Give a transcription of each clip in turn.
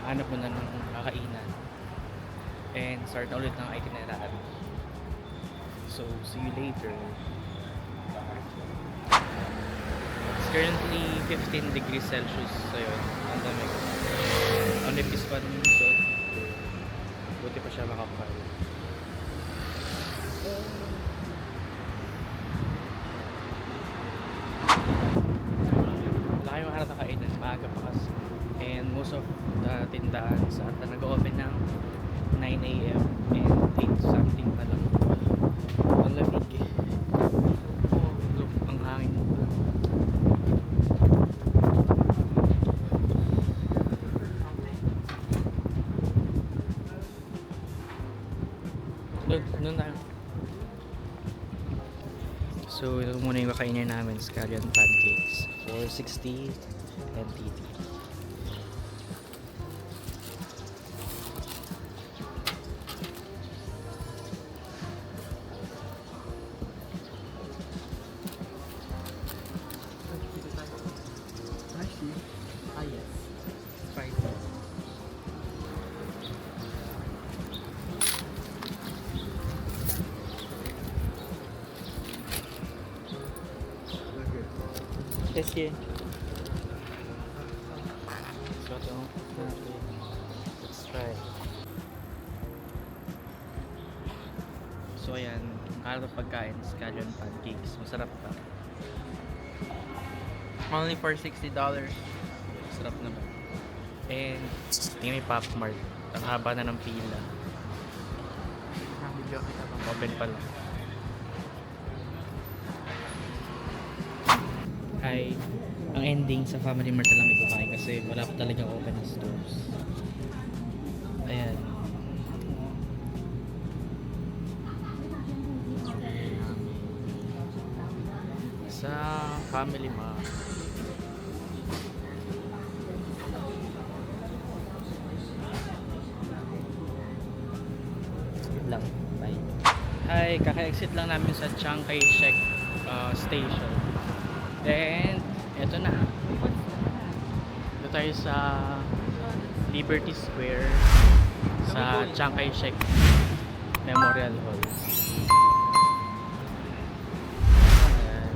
hanap muna ng kakainan and start na ulit ng itinerary. So, see you later. It's currently 15 degrees Celsius. So, yun. Ang dami. Ang nipis pa rin yung suot. Buti pa siya makapal. Wala kayong harap na kainan. Maaga pa kasi. And most of the tindahan sa ata nag-open ng 9 a.m. and 8 something pa lang. Ang lamig eh. Look, ang hangin. Doon tayo. So, ito muna yung kakainin namin. Scallion pancakes. 460 NTT. Yes. Spicy. Sige. So, ito natin. Let's try. So, ayan. Ang pagkain. Scallion pancakes. Masarap pa. Only for $60. Masarap naman. And, tingin may Pop Mart. Ang haba na ng pila. Video kita ba? Open pa lang. Ay, ang ending sa Family Mart na lang may kumain kasi wala pa talagang open na stores. Ayan. Sa Family Mart. Wait lang. Bye. Hi, kaka-exit lang namin sa Chiang Kai-shek station. Then, eto na. Dito tayo sa Liberty Square sa Chiang Kai-shek Memorial Hall. Ayan.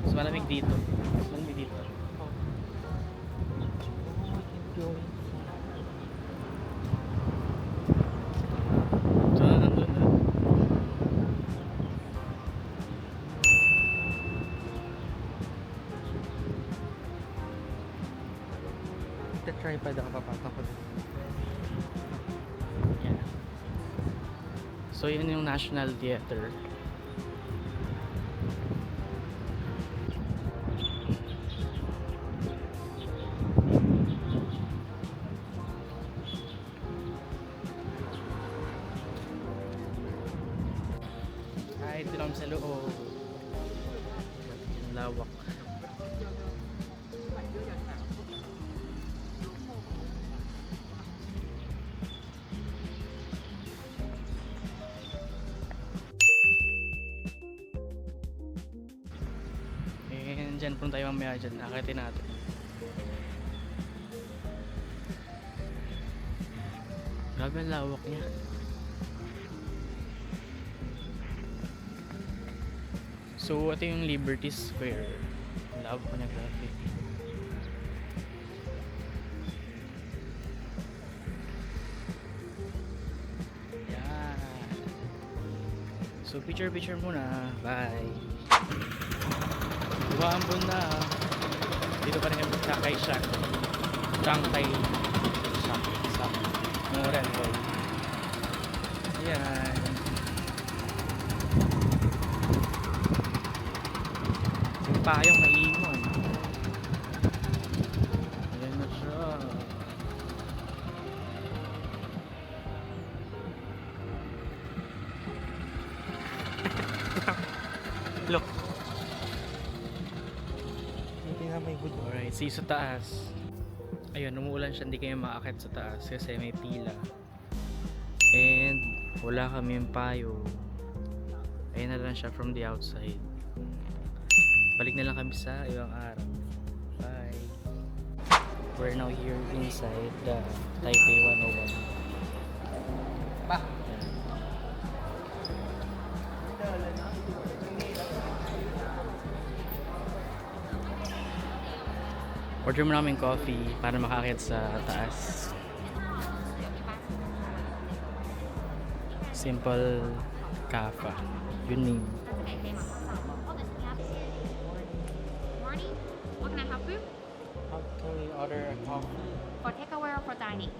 Mas malamig dito. Mas malamig dito. Doon na, doon na. The tripod ako papasok ko. Yan. So, yun yung National Theater. Ay, ito lang sa loob. Yung lawak. And dyan punta tayo mamaya dyan. Akitin natin. Grabe ang lawak niya. So, ito yung Liberty Square. Ang lawak ko niya, grabe. Yan. So, picture muna. Bye. Bumaambon na. Dito pa rin kami sa Chiang Kai-shek. Chiang Kai-shek. Sa Memorial Hall. Ayan. Yung payong naiiwan. Ayan na siya. Look. Hindi nga may good. Alright, see sa taas. Ayun, umuulan siya, hindi kayo maakit sa taas kasi may pila. And wala kami yung payo. Ayun na lang siya from the outside. Balik na lang kami sa ibang araw. Bye. We're now here inside the Taipei 101. Pa. Ayan. Order mo namin coffee para makakit sa taas. Simple Cafe. Yun yung Morning. What can I help you? How can we order a coffee? For takeaway or for dining?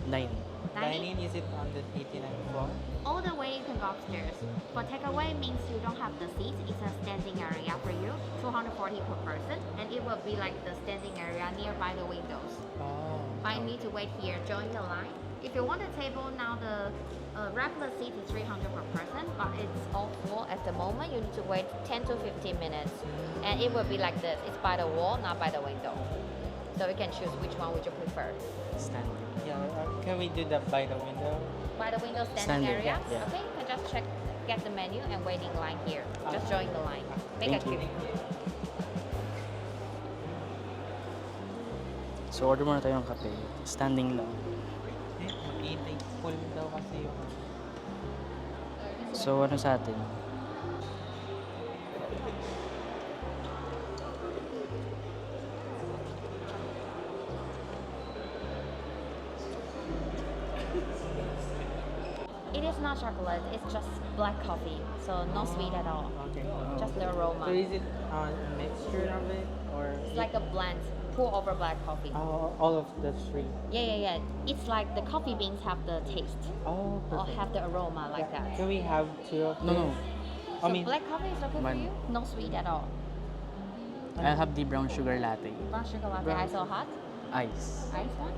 line. Dining, is it on the 89th floor? All the way you can go upstairs. For takeaway means you don't have the seat. It's a standing area for you, 240 per person, and it will be like the standing area nearby the windows. Oh. But you need to wait here, join the line. If you want a table now, the regular seat is 300 per person, but it's all full at the moment. You need to wait 10 to 15 minutes, and it will be like this. It's by the wall, not by the window. So you can choose which one would you prefer. Standing. Yeah, can we do that by the window? By the window Standing, standing area. yeah. Okay, you can just check, get the menu and waiting line here. Just join the line. Make Thank a you. queue. So order muna tayo ng kape. Standing lang. Mag-eating. Full daw kasi yung... So ano sa atin? It is not chocolate, it's just black coffee. So no sweet at all. Okay. Just the aroma. So is it a mixture of it or? It's like a blend, pour over black coffee. all of the three. Yeah. It's like the coffee beans have the taste Oh, or perfect. have the aroma like Yeah. that. Can we have two of No, no. those? So I mean, black coffee is okay for One. you? No sweet at all. I'll have the brown sugar latte. Brown sugar latte, Brown ice or hot? Ice. Ice one?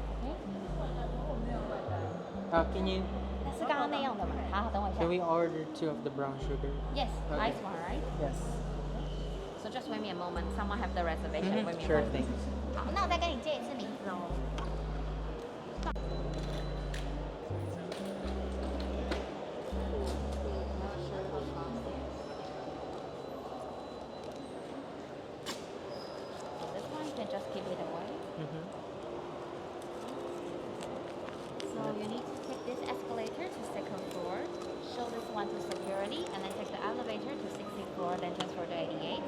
Okay. can you? 那是刚刚那样的吗？好，等我一下 Can。we order two of the brown sugar? Yes, Okay. ice one, right? Yes. So just wait me a moment. Someone have the reservation. Wait me a Sure moment. thing. 好，那我再跟你借一次名字哦。This one you can just keep it away. So you need to take this escalator to second floor, show this one to security, and then take the elevator to 60th floor, then transfer to 88.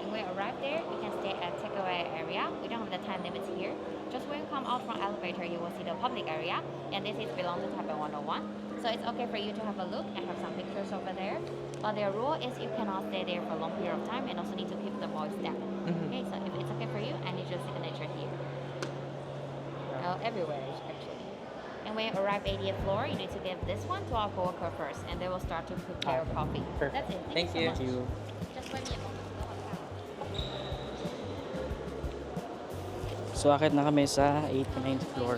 And when you arrive there, you can stay at takeaway area. We don't have the time limits here. Just when you come out from elevator, you will see the public area, and this is belong to Taipei 101. So it's okay for you to have a look and have some pictures over there. But the rule is you cannot stay there for a long period of time, and also need to keep the voice down. Okay, so if it's okay for you, I need your signature here. Everywhere actually. And when you arrive 80th floor, you need to give this one to our coworker first, and they will start to prepare coffee. Perfect. That's it. Thank so you. much. Thank you. Just wait me a moment. So akit na kami sa 89th floor.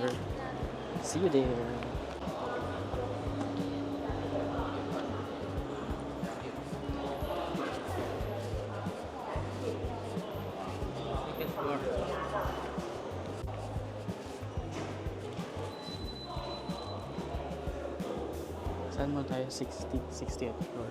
See you there. Second floor. Saan mo tayo? 60th floor.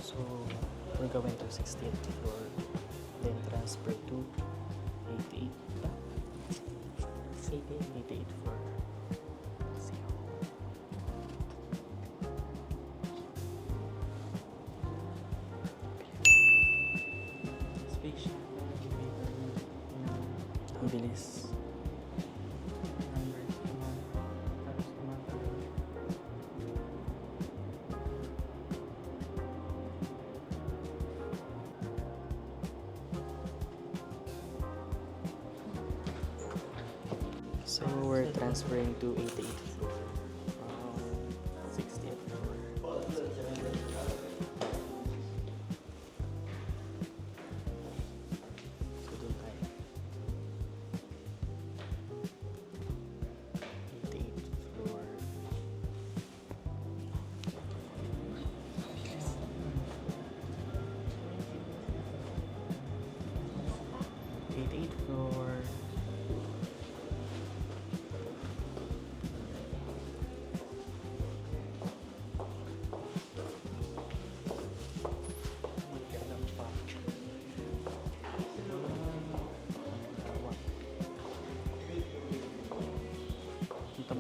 So, we're going to 60th floor, then transfer to 88 ba? 88th floor. See you. Speak Shanghai. Ang bilis. Numbers, come on. Tapos tumatalon. So, we're transferring to 88th floor from 60th floor. So, doon tayo. 88th floor. Eighth floor.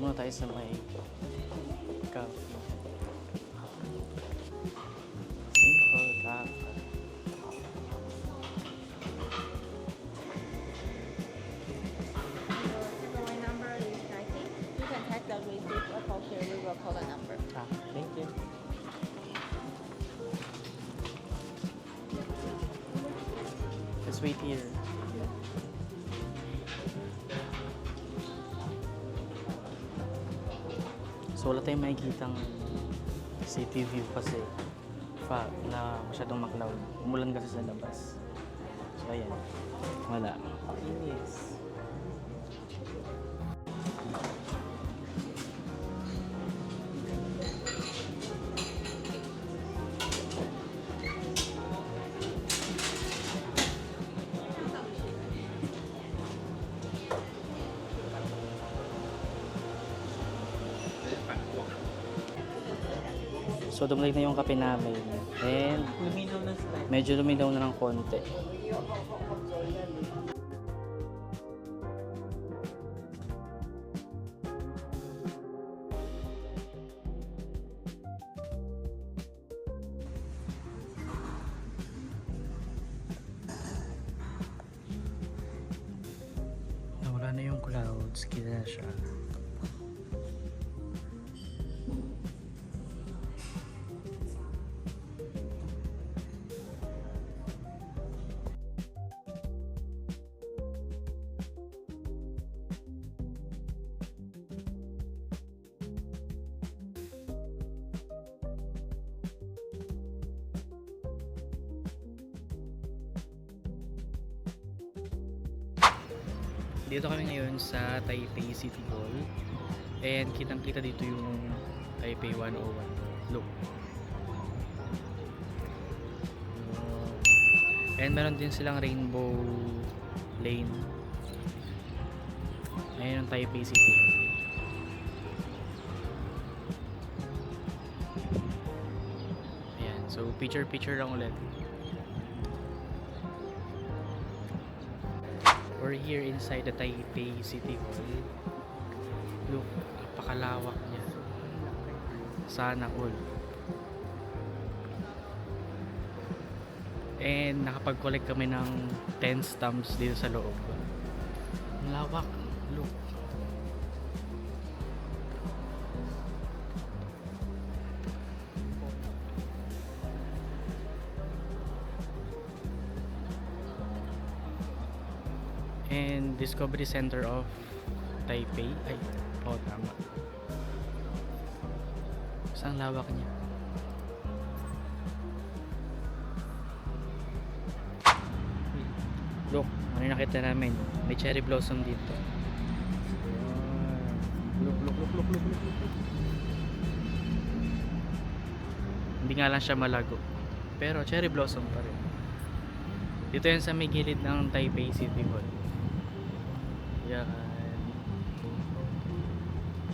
muna tayo sa may coffee. Simple coffee. Takeaway number is 19. You can take the receipt or call here. We will call the number. Ah, thank you. Let's wait here. So wala tayong makikitang city view kasi na masyadong maklaw. Umulan kasi sa labas. So ayan. Wala. Inis. So dumalik na yung kape namin. And Luminaw na slide. medyo luminaw na ng konti. Nawala na yung clouds, kita na siya. Dito kami ngayon sa Taipei City Hall. And kitang-kita dito yung Taipei 101. Look. And meron din silang Rainbow Lane. Ayan ang Taipei City Hall. Ayan. So picture lang ulit. We're here inside the Taipei City Hall. Look, napakalawak niya. Sana all. And nakapag-collect kami ng 10 stamps dito sa loob. Ang lawak. Look. And Discovery Center of Taipei. Ay, tama. Saan lawak niya? Look, ano yung nakita namin? May cherry blossom dito. Look. Hindi nga lang siya malago. Pero cherry blossom pa rin. Dito yan sa may gilid ng Taipei City Hall. Yan.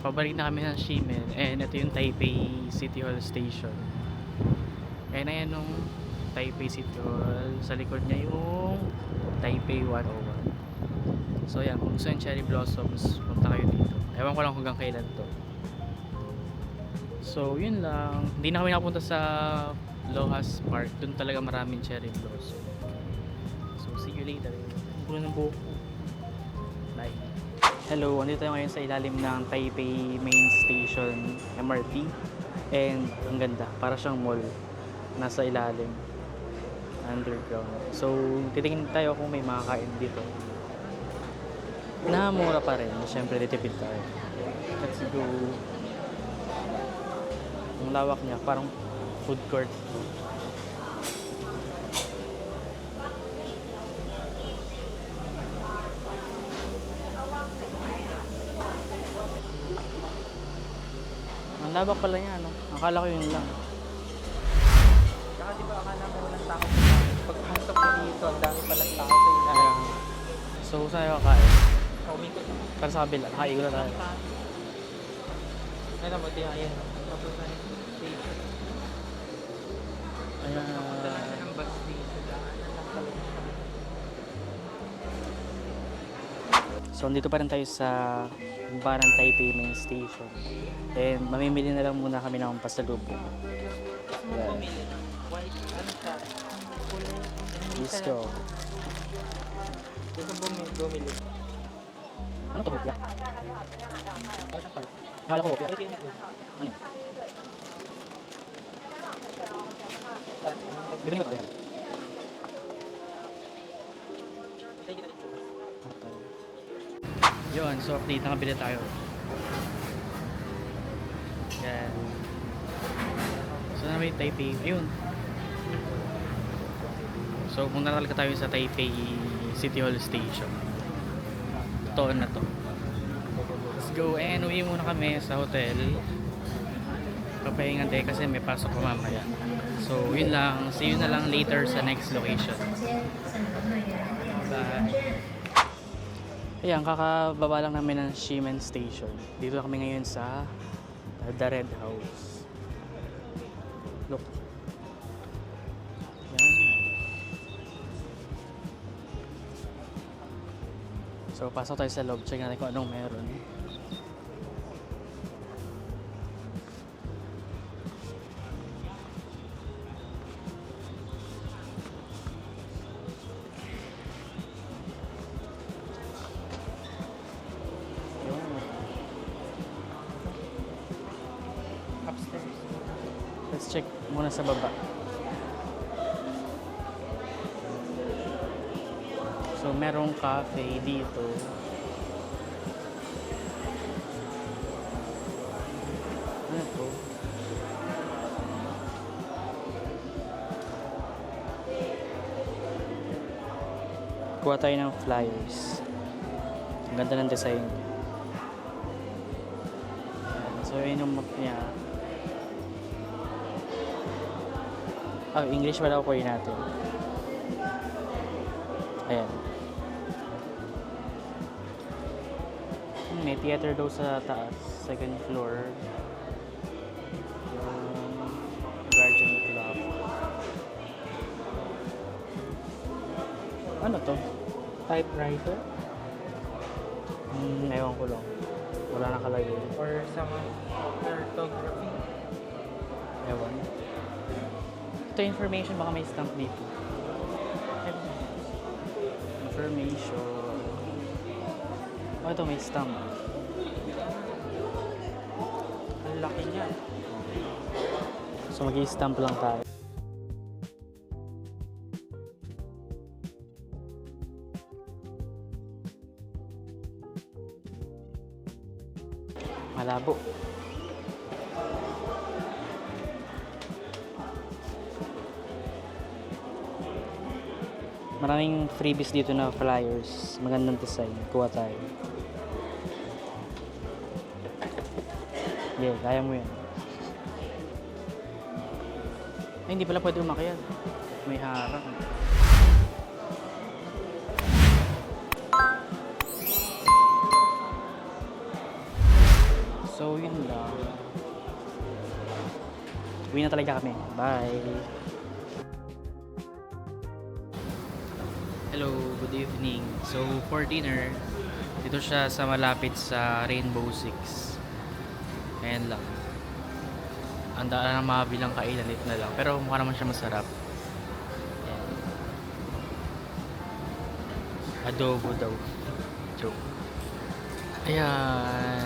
Pabalik na kami sa Ximen. And ito yung Taipei City Hall Station. And ayan nung Taipei City Hall. Sa likod niya yung Taipei 101. So yan, kung gusto yung cherry blossoms, punta kayo dito. Ewan ko lang hanggang kailan to. So yun lang. Hindi na kami napunta sa Lohas Park. Doon talaga maraming cherry blossom. So see you later. Ang gulo ng buhok ko. Bye. Hello, andito tayo ngayon sa ilalim ng Taipei Main Station MRT. And ang ganda, para siyang mall. Nasa ilalim. Underground. So, titingin tayo kung may makakain dito. Na mura pa rin. Siyempre, ditipid tayo. Let's go. Ang lawak niya, parang food court. Ang lawak pala niya, no? Akala ko yun lang. Saka di ba akala mo walang tao sa ilalim? Pagpasok mo dito, ang dami palang tao sa ilalim. So, saan tayo kakain? Umikot na. Para sa kabila, nakaigol na tayo. Ano mo, ayan. Tapos na yung station. Ayan. Dala siya ng bus station. Daanan lang pala siya. So, dito pa rin tayo sa Baran Taipei Main Station. And mamimili na lang muna kami ng pasalubong. Yeah. Bumili. White, ano siya? Kulay. Let's go. Dito bumili. Ano to, hopya? Akala ko hopya. Ano yun? Bibili ko ito yan. Yun, so update, nakabili tayo. Yan. So na may Taipei, yun. So punta talaga tayo sa Taipei City Hall Station. Ito na to. Let's go, and uwi muna kami sa hotel. Papahingan tayo kasi may pasok ko mamaya. So yun lang, see you na lang later sa next location. Bye. Ayan, kakababa lang namin ng Shimen Station. Dito kami ngayon sa The Red House. Look. Yan. So, pasok tayo sa loob. Check natin kung anong meron. Upstairs. Let's check muna sa baba. So, merong cafe dito. Ano to? Kuha tayo ng flyers. Ang ganda ng design. Ayan. So, yun yung map niya. English wala ko natin. Ayan. May theater daw sa taas, second floor. Yung Guardian Club. Ano to? Typewriter? Ewan ko lang. Wala nakalagay. Or some orthography? Ewan. Ito information, baka may stamp dito. Information. Oh, ito may stamp. Ang laki niya. So mag-i-stamp lang tayo. Malabo. Maraming freebies dito na flyers. Magandang design. Kuha tayo. Yeah, kaya mo yan. Ay, hindi pala pwede umakyat. May harang. So, yun lang. Uwi na talaga kami. Bye! Hello, good evening. So, for dinner, dito siya sa malapit sa Rainbow Six. Ayan lang. Ang daan ng mga bilang kainan na lang. Pero mukha naman siya masarap. Ayan. Adobo daw. Joke. Ayan.